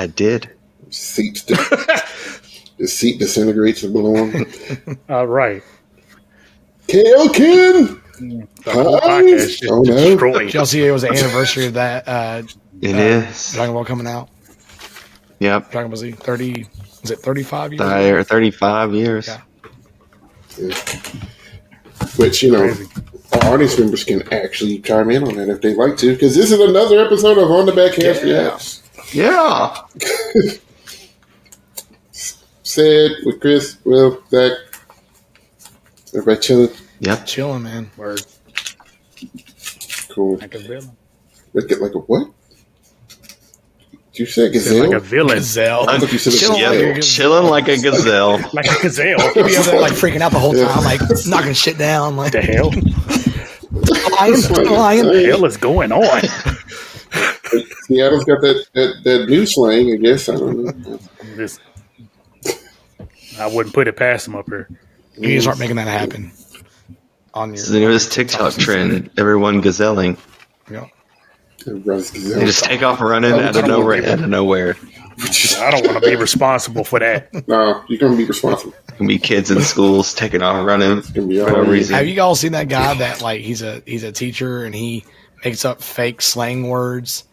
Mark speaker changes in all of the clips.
Speaker 1: I did.
Speaker 2: The seat disintegrates and belong.
Speaker 3: All right.
Speaker 2: Kelkin!
Speaker 3: The whole podcast is destroyed.
Speaker 4: Did y'all see it was the anniversary of that?
Speaker 1: It is.
Speaker 4: Dragon Ball coming out.
Speaker 1: Yep.
Speaker 4: Dragon Ball Z 30. Is it 35 years?
Speaker 1: 35 years.
Speaker 4: Yeah.
Speaker 2: Which, you know, our audience members can actually chime in on that if they'd like to, because this is another episode of On the Backcast Reacts.
Speaker 1: Yeah.
Speaker 2: Said with Chris, Will, Zach. Everybody chilling?
Speaker 1: Yep.
Speaker 4: Chilling, man.
Speaker 3: Word.
Speaker 2: Cool.
Speaker 3: Like a villain.
Speaker 2: Like a what? Did you say gazelle?
Speaker 3: Like a villain.
Speaker 4: Gazelle.
Speaker 2: I thought you said a gazelle.
Speaker 1: Chilling like a gazelle.
Speaker 3: Like a gazelle.
Speaker 4: He'd be over there like freaking out the whole time, like knocking shit down. Like,
Speaker 3: The hell?
Speaker 4: lion.
Speaker 3: What the hell is going on?
Speaker 2: Seattle's got that new slang, I guess. I don't know.
Speaker 3: I wouldn't put it past him up here.
Speaker 4: You need to start making that happen. On your
Speaker 1: It's the newest TikTok trend. Everyone gazelling.
Speaker 4: Yeah.
Speaker 1: They just take off running out of nowhere.
Speaker 3: I don't want to be responsible for that.
Speaker 2: No, you're going to be responsible.
Speaker 1: Can be kids in schools taking off running for
Speaker 2: be
Speaker 1: no reason.
Speaker 4: Have you all seen that guy that like he's a teacher and he makes up fake slang words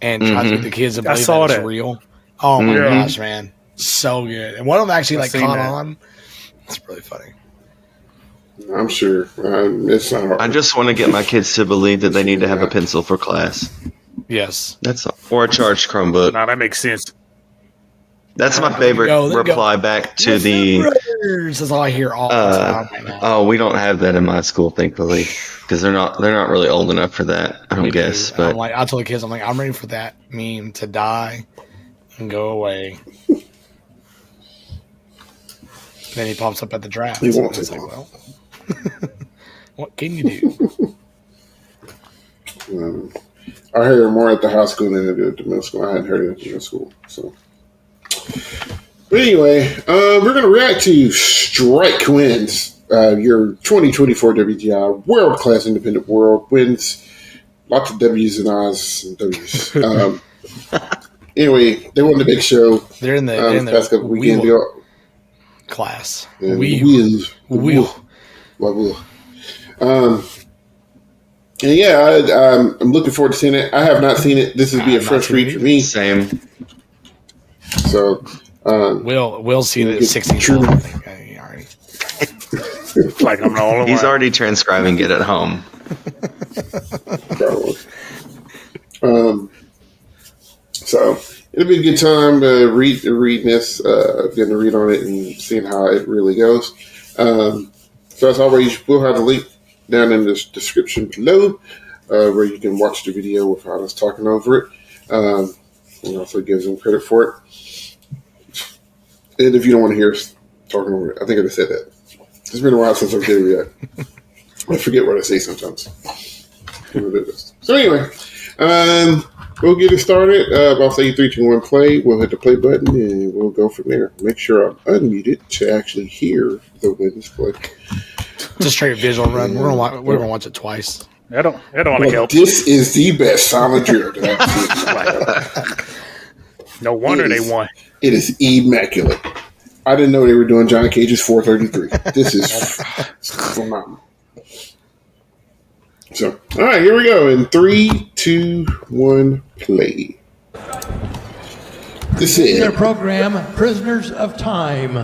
Speaker 4: and tries to get the kids to believe that it's real? Oh my gosh, man. So good. And one of them actually like caught on. It's really funny.
Speaker 2: I'm sure. It's not hard.
Speaker 1: I just want to get my kids to believe that they need to have a pencil for class.
Speaker 4: Yes.
Speaker 1: That's all. Or a charged Chromebook.
Speaker 3: Now that makes sense.
Speaker 1: That's my favorite reply back to the.
Speaker 4: That's all I hear all the time right now.
Speaker 1: Oh, we don't have that in my school, thankfully, because they're not really old enough for that. I don't guess, but
Speaker 4: I'm like, I tell the kids, I'm like, I'm ready for that meme to die and go away. Then he pops up at the draft.
Speaker 2: He won't
Speaker 4: it's
Speaker 2: take
Speaker 4: like,
Speaker 2: long.
Speaker 4: well, what can you do?
Speaker 2: I heard more at the high school than I did at the middle school. I hadn't heard it at the middle school. So, but anyway, we're going to react to Stryke Wynds, your 2024 WGI World Class Independent World Wins. Lots of W's and I's and W's. Anyway, they won the big show.
Speaker 4: They're in the
Speaker 2: past couple weekends.
Speaker 4: Class.
Speaker 2: And I'm looking forward to seeing it. I have not seen it. This would be a fresh read for me.
Speaker 1: Same.
Speaker 2: So,
Speaker 4: Will's seen it at 16.
Speaker 2: True.
Speaker 4: I think he already.
Speaker 3: Like I'm the only one.
Speaker 1: He's already transcribing it at home.
Speaker 2: Probably. So it'll be a good time to reading this, getting to read on it and seeing how it really goes. So as always, we'll have the link down in the description below where you can watch the video without us talking over it. And also gives them credit for it. And if you don't want to hear us talking over it, I think I just said that. It's been a while since I've did React. I forget what I say sometimes. So anyway, we'll get it started. I'll say 3, 2, 1, play. We'll hit the play button and we'll go from there. Make sure I'm unmuted to actually hear the Wynds play.
Speaker 4: It's a straight visual run. We're gonna watch it twice.
Speaker 3: That don't want to help.
Speaker 2: This is the best silent drill that I've seen.
Speaker 3: No wonder they won.
Speaker 2: It is immaculate. I didn't know they were doing John Cage's 433. This is phenomenal. So, all right, here we go. In 3, 2, 1, play. This is
Speaker 5: our program, Prisoners of Time.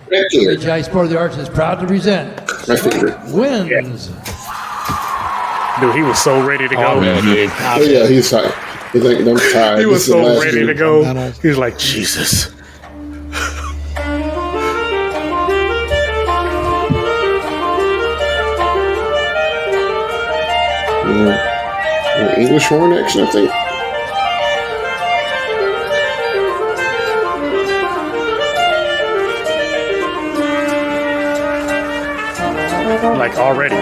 Speaker 2: Immaculate.
Speaker 5: OTBH Sport of the Arts is proud to present
Speaker 2: My favorite.
Speaker 5: Wynds.
Speaker 3: Dude, he was so ready to go.
Speaker 2: Oh, yeah, he's tired. He's like, I'm tired.
Speaker 3: He was
Speaker 2: This is the
Speaker 3: so
Speaker 2: last
Speaker 3: ready
Speaker 2: game.
Speaker 3: to go. He was like, Jesus.
Speaker 2: English horn action, I think.
Speaker 3: Like already.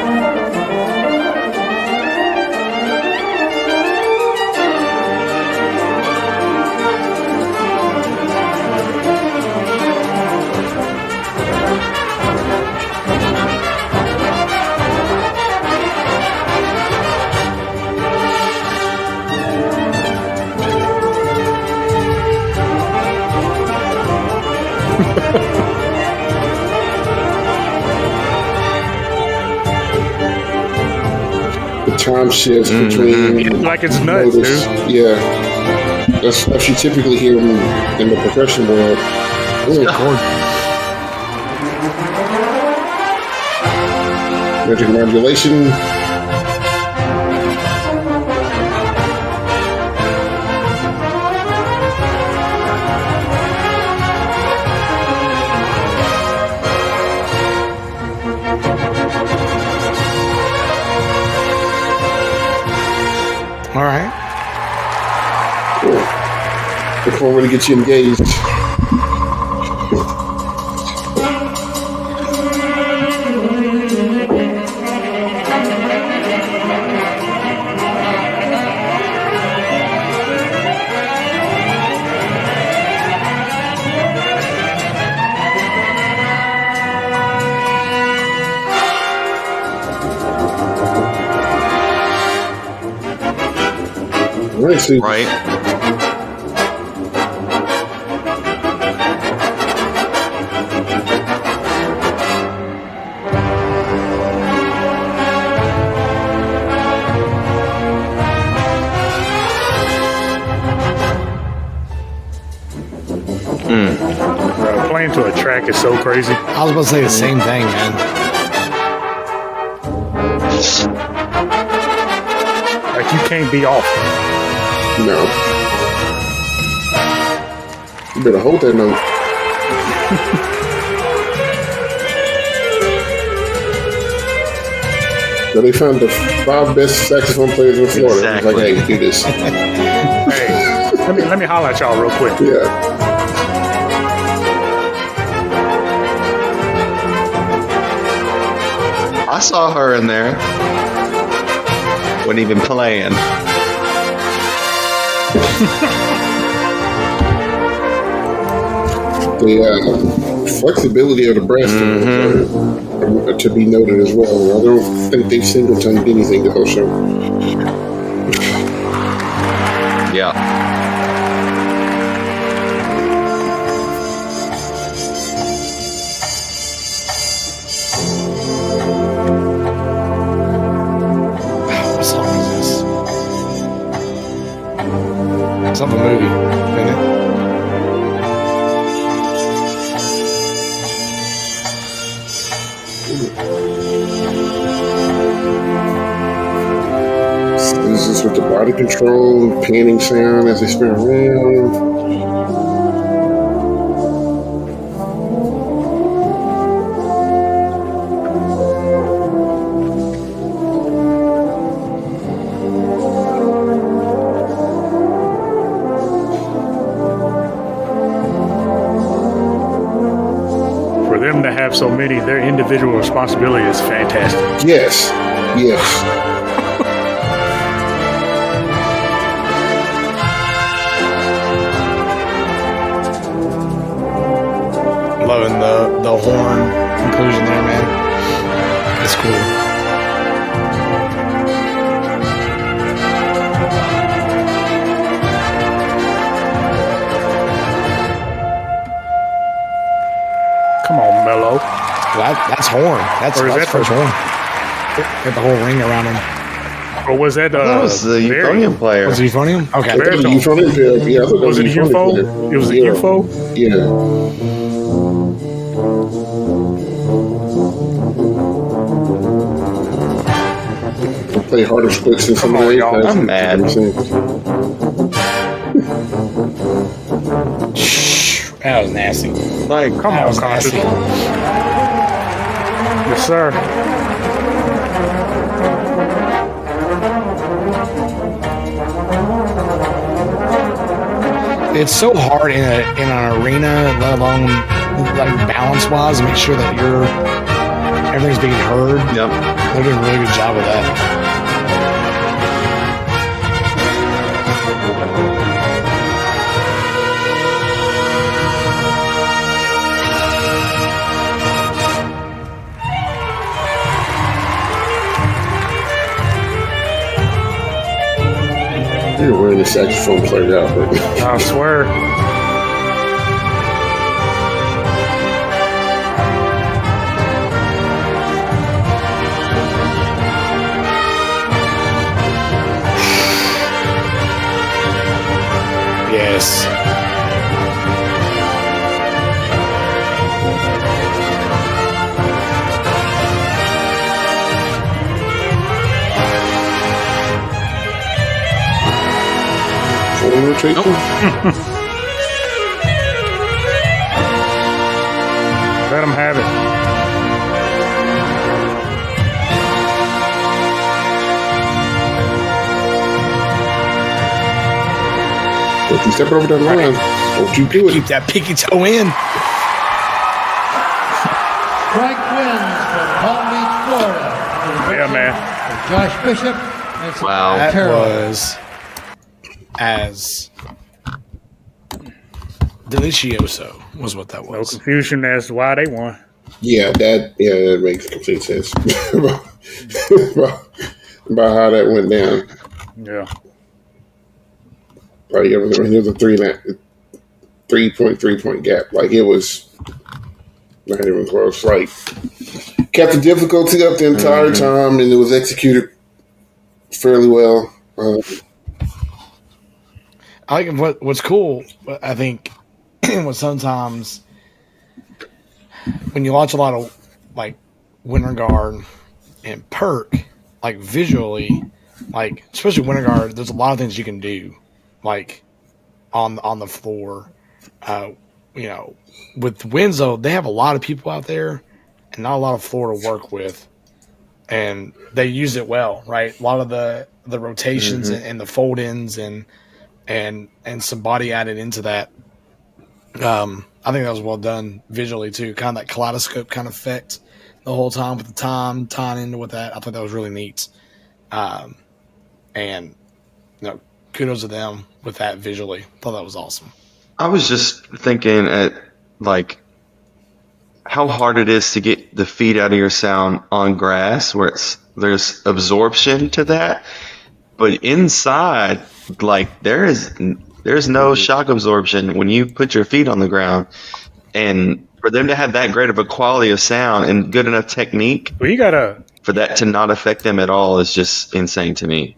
Speaker 2: The time shifts between
Speaker 3: like it's nuts,
Speaker 2: notice.
Speaker 3: dude.
Speaker 2: Yeah, that's stuff you typically hear in the percussion world. Magic modulation.
Speaker 4: All right.
Speaker 2: Cool. Before we get you engaged. Right, so
Speaker 1: Right.
Speaker 3: Playing to a track is so crazy.
Speaker 4: I was about to say the same thing, man.
Speaker 3: Like you can't be off.
Speaker 2: no. You better hold that note. So they found the 5 best saxophone players in Florida. It's like, hey, do this.
Speaker 3: Hey, let me holler at y'all real quick.
Speaker 2: Yeah.
Speaker 1: I saw her in there. Wasn't even playing.
Speaker 2: The flexibility of the breast are to be noted as well. I don't think they've single-tongued anything the whole show.
Speaker 1: Yeah.
Speaker 4: What song is this? It's of a movie, isn't it?
Speaker 2: This is with the body control, panning sound as they spin around.
Speaker 3: For them to have so many, their individual responsibility is fantastic.
Speaker 2: Yes, yes.
Speaker 4: Loving the horn inclusion there, man. It's cool.
Speaker 3: Come on, Mello.
Speaker 4: That's horn. That's
Speaker 3: Or is that
Speaker 4: French horn. Got the whole ring around him.
Speaker 3: Or was that
Speaker 1: That was the
Speaker 3: Barry?
Speaker 1: euphonium player.
Speaker 4: Was it euphonium? Okay.
Speaker 2: I thought it was
Speaker 3: Baritone.
Speaker 2: euphonium player. Yeah, I thought that
Speaker 3: Was it a
Speaker 2: euphonium
Speaker 3: UFO?
Speaker 2: player.
Speaker 3: It was a
Speaker 2: Yeah.
Speaker 3: UFO?
Speaker 2: Yeah. They play harder splits than some of
Speaker 3: on,
Speaker 2: the
Speaker 3: y'all.
Speaker 2: guys.
Speaker 1: I'm mad.
Speaker 4: That was nasty.
Speaker 1: Like,
Speaker 3: Come
Speaker 4: That
Speaker 3: on,
Speaker 4: was
Speaker 3: Conscious.
Speaker 4: nasty.
Speaker 3: Yes, sir.
Speaker 4: It's so hard in an arena, let alone like balance wise, to make sure that everything's being heard.
Speaker 1: yep.
Speaker 4: They're doing a really good job of that.
Speaker 2: You're wearing the saxophone player out right now.
Speaker 3: I swear.
Speaker 4: this.
Speaker 2: Rotation.
Speaker 3: Let them have it.
Speaker 2: If you step over that line, don't you do it.
Speaker 4: Keep that pinky toe in.
Speaker 5: Stryke Wynds from Palm Beach, Florida.
Speaker 3: Yeah, man.
Speaker 5: Josh Bishop. And
Speaker 1: Wow.
Speaker 4: That
Speaker 5: Carroll.
Speaker 4: was as delicioso was what that
Speaker 3: No
Speaker 4: was.
Speaker 3: confusion as to why they won.
Speaker 2: Yeah, that makes complete sense about how that went down.
Speaker 3: Yeah.
Speaker 2: Like it was a 3.3 point gap. Like it was not even close. Like kept the difficulty up the entire time, and it was executed fairly well.
Speaker 4: I like what's cool. I think was sometimes when you watch a lot of like Winter Guard and Perk, like visually, like especially Winter Guard, there's a lot of things you can do, like on the floor. You know, with Winds though, they have a lot of people out there and not a lot of floor to work with, and they use it well, right? A lot of the rotations and the fold ins and some body added into that. I think that was well done visually too, kind of that kaleidoscope kind of effect the whole time with the time tying into with that. I thought that was really neat. And you know, kudos to them with that visually. Thought that was awesome.
Speaker 1: I was just thinking at like how hard it is to get the feed out of your sound on grass where there's absorption to that, but inside, like there's no shock absorption when you put your feet on the ground, and for them to have that great of a quality of sound and good enough technique
Speaker 3: Well, you gotta.
Speaker 1: for that to not affect them at all is just insane to me.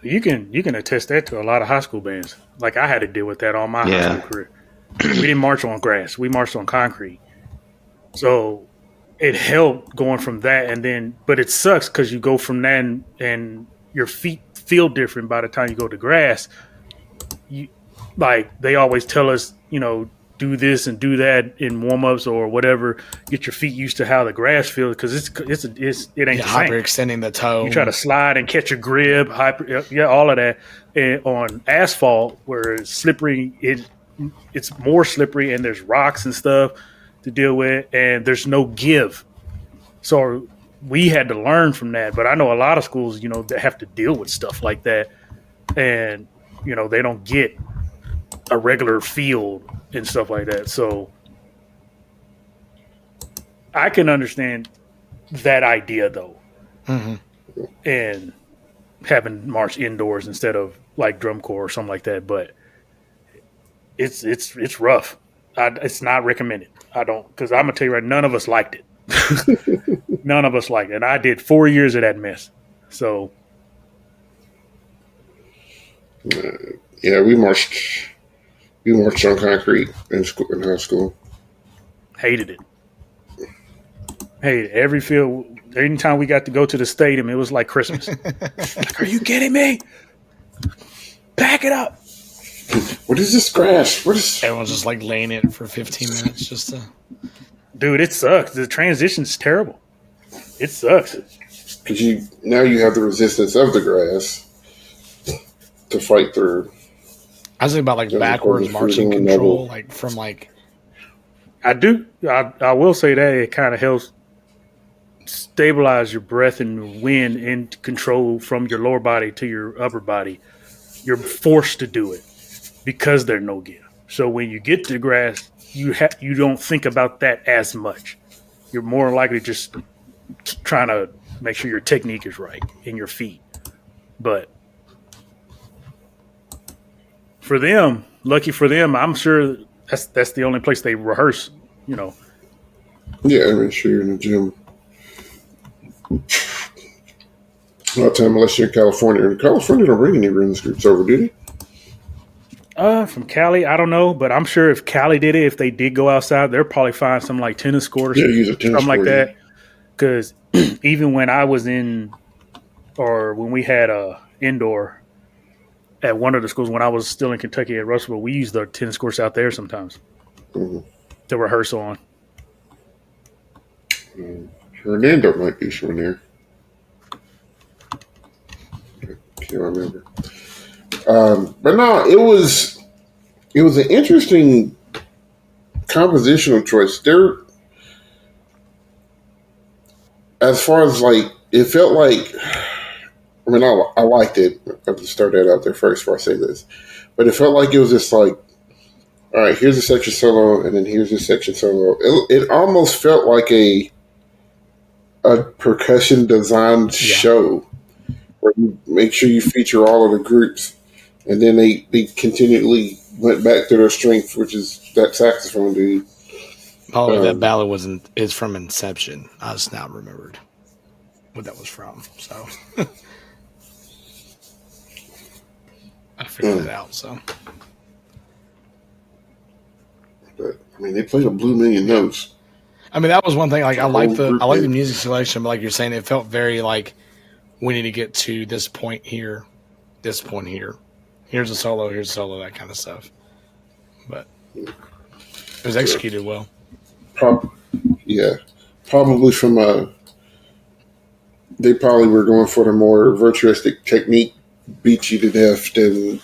Speaker 3: You can attest that to a lot of high school bands. Like I had to deal with that all my high school career. We didn't march on grass; we marched on concrete. So it helped going from that, and then, but it sucks because you go from that and your feet feel different by the time you go to grass. You like they always tell us, you know, do this and do that in warm ups or whatever. Get your feet used to how the grass feels because it ain't the same.
Speaker 4: Hyperextending the toe.
Speaker 3: You try to slide and catch your grip, all of that. And on asphalt, where it's slippery, it's more slippery, and there's rocks and stuff to deal with, and there's no give. So we had to learn from that. But I know a lot of schools, you know, that have to deal with stuff like that, and you know they don't get a regular field and stuff like that. So I can understand that idea though. And having march indoors instead of like drum corps or something like that, but it's rough. It's not recommended. I don't, because I'm gonna tell you right, none of us liked it. None of us liked it. And I did 4 years of that mess. So
Speaker 2: Yeah, we marched on concrete in high school.
Speaker 3: hated it. Hated every field. Anytime we got to go to the stadium, it was like Christmas. Like, are you kidding me? Back it up.
Speaker 2: What is this grass? What is?
Speaker 4: Everyone's just like laying in it for 15 minutes just to.
Speaker 3: Dude, it sucks. The transition's terrible. It sucks.
Speaker 2: Because now you have the resistance of the grass to fight through.
Speaker 4: I was thinking about like backwards marching control, like from like.
Speaker 3: I will say that it kind of helps stabilize your breath and wind and control from your lower body to your upper body. You're forced to do it because there's no give. So when you get to the grass, you don't think about that as much. You're more likely just trying to make sure your technique is right in your feet. But for them, lucky for them, I'm sure that's the only place they rehearse, you know.
Speaker 2: Yeah, I mean, sure, you're in the gym. A lot of time, unless you're in California. In California, don't bring any runs groups over, do they?
Speaker 3: From Cali, I don't know, but I'm sure if Cali did it, if they did go outside, they'll probably find some like tennis court or
Speaker 2: use a tennis
Speaker 3: something like
Speaker 2: court,
Speaker 3: that. Because even when I was in, or when we had a indoor at one of the schools when I was still in Kentucky at Russellville, we used the tennis courts out there sometimes to rehearse on.
Speaker 2: Hernando might be from there. Can't remember. But no, it was an interesting compositional choice. There, as far as like, it felt like, I mean, I liked it. I have to start that out there first before I say this. But it felt like it was just like, all right, here's a section solo, and then here's a section solo. It almost felt like a percussion designed show where you make sure you feature all of the groups, and then they continually went back to their strength, which is that saxophone dude.
Speaker 4: Oh, that ballad is from Inception. I just now remembered what that was from. So I figured it out. So,
Speaker 2: but I mean, they played a blue million notes.
Speaker 4: I mean, that was one thing. Like, I like the music selection, but like you're saying, it felt very like we need to get to this point here, this point here. Here's a solo, that kind of stuff. But it was executed well.
Speaker 2: Probably from they probably were going for the more virtuosic technique, beat you to death than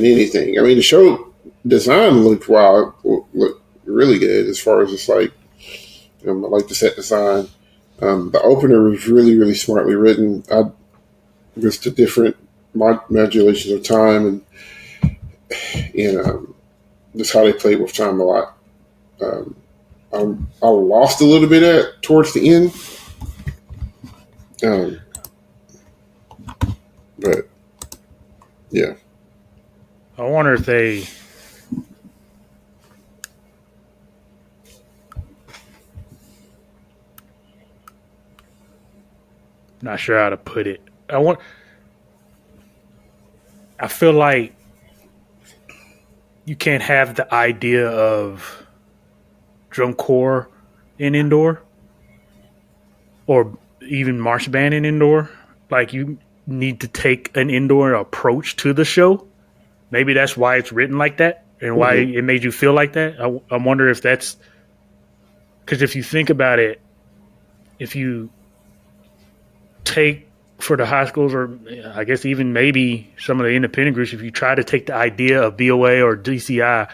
Speaker 2: anything. I mean, the show design looked really good as far as it's like, I like the set design. The opener was really, really smartly written. Just the different modulations of time and just how they played with time a lot. I lost a little bit towards the end. But yeah.
Speaker 3: I wonder if they not sure how to put it. I feel like you can't have the idea of drum corps in indoor or even march band in indoor. Like, you need to take an indoor approach to the show. Maybe that's why it's written like that and why it made you feel like that. I wonder if that's because if you think about it, if you take for the high schools, or I guess even maybe some of the independent groups, if you try to take the idea of BOA or DCI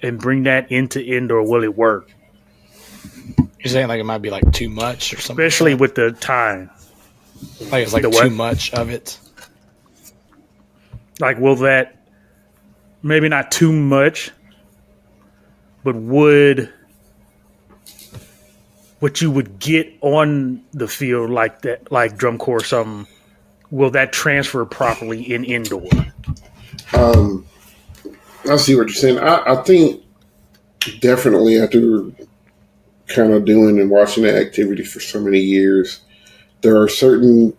Speaker 3: and bring that into indoor, will it work?
Speaker 4: You're saying like it might be like too much or something?
Speaker 3: Especially with the time.
Speaker 4: Like it's like too much of it?
Speaker 3: Like, will that, maybe not too much, but would what you would get on the field like that, like drum corps or something, will that transfer properly in indoor?
Speaker 2: I see what you're saying. I think definitely after kind of doing and watching that activity for so many years, there are certain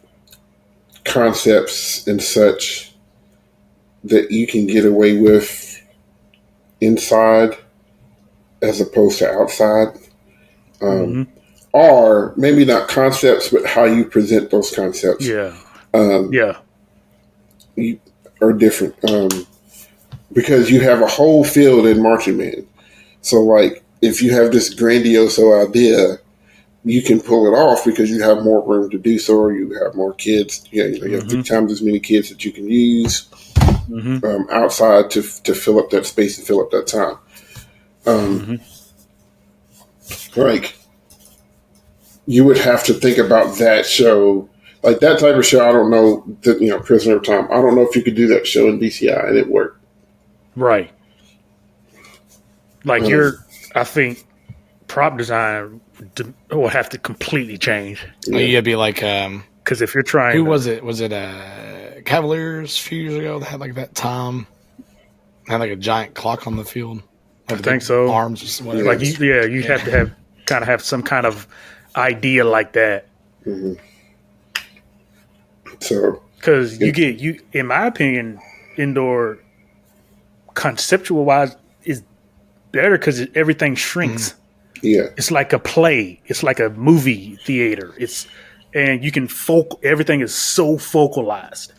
Speaker 2: concepts and such that you can get away with inside as opposed to outside. Or maybe not concepts, but how you present those concepts. Are different. Because you have a whole field in marching band. So, like, if you have this grandiose idea, you can pull it off because you have more room to do so, or you have more kids. You have 3 times as many kids that you can use outside to fill up that space and fill up that time. Like, you would have to think about that show, like that type of show. I don't know that, Prisoner of Time. I don't know if you could do that show in DCI and it worked.
Speaker 3: Right. Like I think prop design will have to completely change.
Speaker 4: Yeah. You'd be like,
Speaker 3: because if you're trying,
Speaker 4: who was it? Was it Cavaliers a few years ago that had like that Tom had like a giant clock on the field?
Speaker 3: I think so.
Speaker 4: Arms, whatever.
Speaker 3: Like you have to have some kind of idea like that.
Speaker 2: So,
Speaker 3: because in my opinion, indoor conceptual wise is better because everything shrinks.
Speaker 2: Yeah,
Speaker 3: it's like a play. It's like a movie theater. And you can everything is so focalized.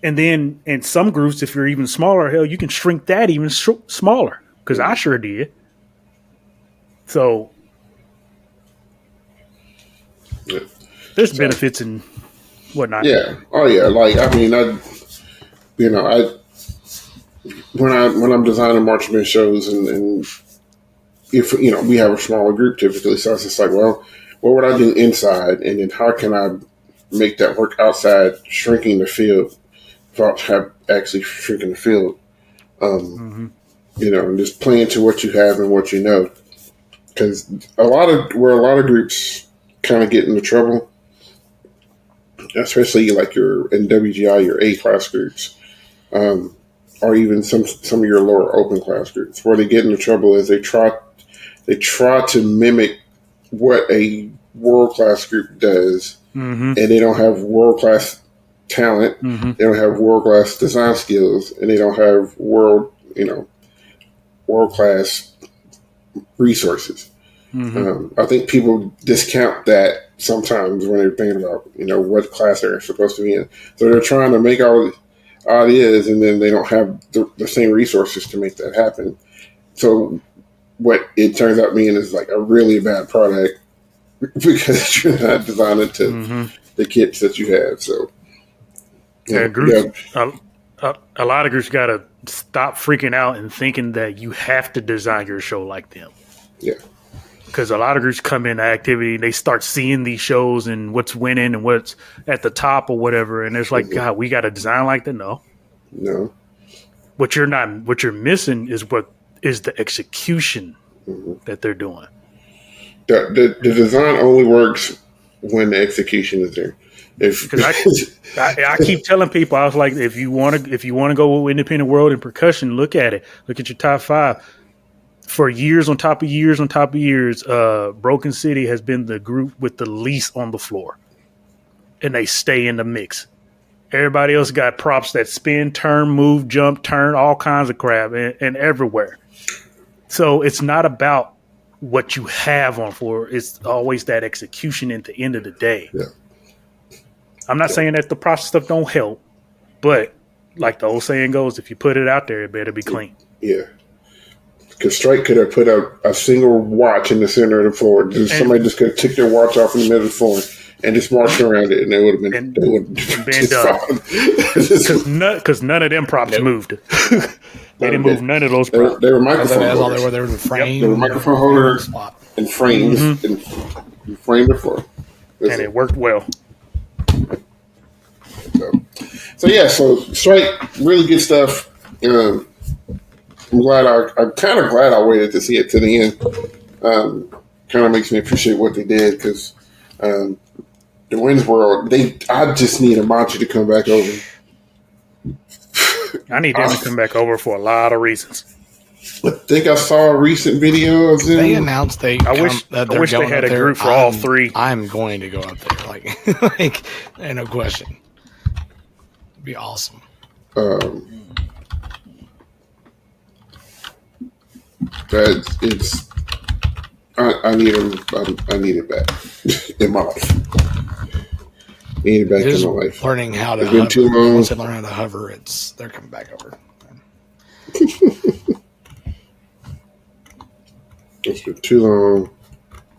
Speaker 3: And then in some groups, if you're even smaller, hell, you can shrink that even smaller. Because I sure did. So there's benefits and whatnot.
Speaker 2: Yeah. Oh yeah. Like I mean, when I'm designing marching band shows, and if we have a smaller group typically, so it's just like, well, what would I do inside, and then how can I make that work outside, shrinking the field without actually shrinking the field. And just playing to what you have and what you know. Because a lot of groups kind of get into trouble, especially like your NWGI, your A class groups, or even some of your lower open class groups, where they get into trouble is they try to mimic what a world class group does, and they don't have world class talent, they don't have world class design skills, and they don't have world class resources. I think people discount that sometimes when they're thinking about what class they're supposed to be in. So they're trying to make all ideas, and then they don't have the same resources to make that happen. So what it turns out being is like a really bad product because you're not designing to the kits that you have. So
Speaker 3: groups. A lot of groups got to stop freaking out and thinking that you have to design your show like them.
Speaker 2: Yeah.
Speaker 3: Because a lot of groups come into activity and they start seeing these shows and what's winning and what's at the top or whatever, and it's like, God, we got to design like that. No. What you're missing is the execution that they're doing.
Speaker 2: The design only works when the execution is there.
Speaker 3: Because I keep telling people, I was like, if you want to go with independent world and percussion, look at it. Look at your top 5. For years on top of years on top of years, Broken City has been the group with the least on the floor, and they stay in the mix. Everybody else got props that spin, turn, move, jump, turn, all kinds of crap, and everywhere. So it's not about what you have on floor; it's always that execution at the end of the day.
Speaker 2: Yeah.
Speaker 3: I'm not saying that the process stuff don't help, but like the old saying goes, if you put it out there, it better be clean.
Speaker 2: Yeah. Because Stryke could have put a single watch in the center of the floor. Somebody just could have took their watch off in the middle of the floor and just marched around it, and it would have been
Speaker 3: done. Because none of them props moved. They didn't move none of those props.
Speaker 2: They were microphone holders.
Speaker 4: They were the frame.
Speaker 2: They were microphone holders and frames and framed the floor.
Speaker 3: And it worked well.
Speaker 2: So Stryke, really good stuff. I'm kind of glad I waited to see it to the end. Kind of makes me appreciate what they did because the Wynds world. I just need Amachi to come back over.
Speaker 3: I need them to come back over for a lot of reasons.
Speaker 2: I think I saw a recent video of them.
Speaker 4: They announced I wish
Speaker 3: they had a group for all 3.
Speaker 4: I'm going to go up there, like no question. It'd be awesome.
Speaker 2: I need him. I need it back in my life. I need it back in my life.
Speaker 4: Learning how to
Speaker 2: it's been
Speaker 4: hover.
Speaker 2: too long.
Speaker 4: Once they learn how to hover, they're coming back over.
Speaker 2: It's been too long,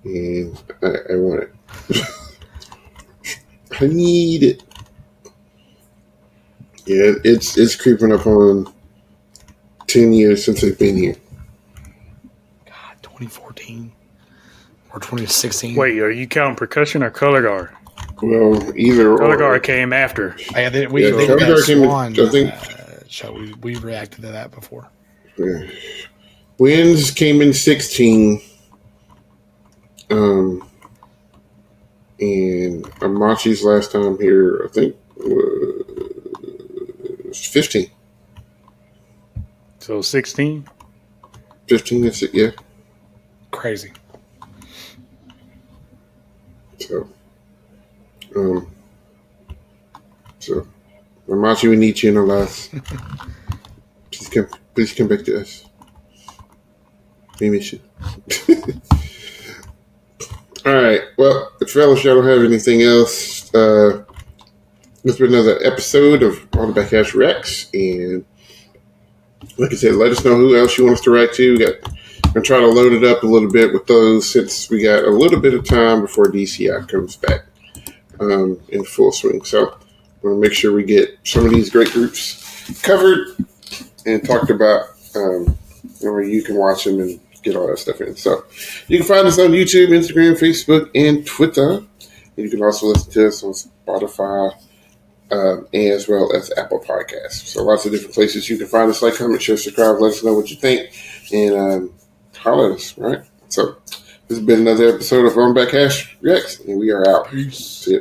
Speaker 2: and I want it. I need it. Yeah, it's creeping up on 10 years since they've been here.
Speaker 4: God, 2014 or 2016.
Speaker 3: Wait, are you counting percussion or color guard?
Speaker 2: Well, either
Speaker 3: color guard came after.
Speaker 4: Yeah, color guard came. I think we reacted to that before.
Speaker 2: Yeah. Wynds came in 16, and Amachi's last time here, I think, was 15.
Speaker 3: So 16?
Speaker 2: 15, yeah.
Speaker 4: Crazy.
Speaker 2: So, So, Machi and Nietzsche and alas. Please come back to us. We miss you. All right. Well, fellas, y'all don't have anything else. This has been another episode of OTBH Reacts, and like I said, let us know who else you want us to react to. I'm gonna try to load it up a little bit with those since we got a little bit of time before DCI comes back in full swing. So we're gonna make sure we get some of these great groups covered and talked about. Where you can watch them and get all that stuff in. So you can find us on YouTube, Instagram, Facebook, and Twitter. And you can also listen to us on Spotify. As well as Apple Podcasts. So lots of different places you can find us. Like, comment, share, subscribe. Let us know what you think. And holler at us, right? So this has been another episode of OTBH Reacts, and we are out.
Speaker 4: Peace.
Speaker 2: See ya.